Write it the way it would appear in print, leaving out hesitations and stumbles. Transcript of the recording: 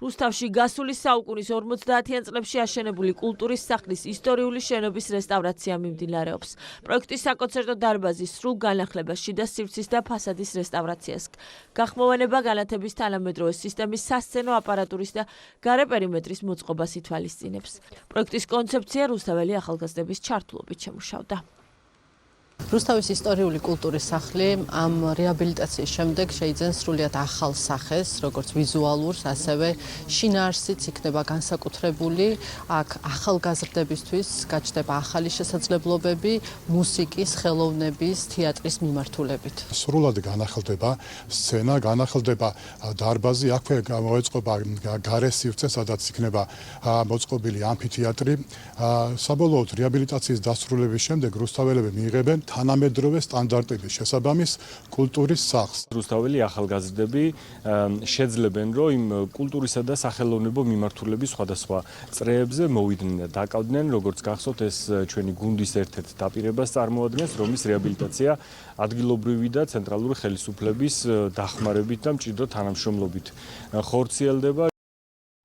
რუსთავში გასული საუკუნის 50-იან წლებში აშენებული კულტურის სახლის ისტორიული შენობის რესტავრაცია მიმდინარეობს. პროექტის საკონცერტო დარბაზის სრულ განახლებას, შიდა სივრცის და ფასადის რესტავრაციას, გახმოვანება განათების თანამედროვე სისტემის სასცენო აპარატურის და გარე პერიმეტრის მოწყობას ითვალისწინებს. პროექტის კონცეფცია რუსთაველი ახალგაზრდების ჩართულობით შემუშავდა. რუსთავის ისტორიული კულტურის სახლი ამ რეაბილიტაციის შემდეგ შეიძენს სრულიად ახალ სახეს, როგორც ვიზუალურს, ასევე შინაარსიც იქნება განსაკუთრებული. აქ ახალგაზრდებისთვის გაჩნდება ახალი შესაძლებლობები მუსიკის, ხელოვნების, თეატრის მიმართულებით. სრულად განახლდება სცენა, განახლდება დარბაზი, აქვე მოეწყობა გარე სივრცე, სადაც იქნება მოწყობილი ამფითეატრი. საბოლოოდ რეაბილიტაციის დასრულების შემდეგ რუსთაველები მიიღებენ თანამედროვე სტანდარტების შესაბამის კულტურის სახლს. რუსთაველი ახალგაზრდები შეძლებენ, რომ იმ კულტურისა და სახელოვნებო მიმართულების სხვადასხვა წრეებზე მოვიდნენ და დაკავდნენ, როგორც გახსოვთ, ეს ჩვენი გუნდის ერთ-ერთ დაპირებას წარმოადგენს, რომლის რეაბილიტაცია ადგილობრივი და ცენტრალური ხელისუფლების დახმარებით და მჭიდრო თანამშრომლობით ხორციელდება.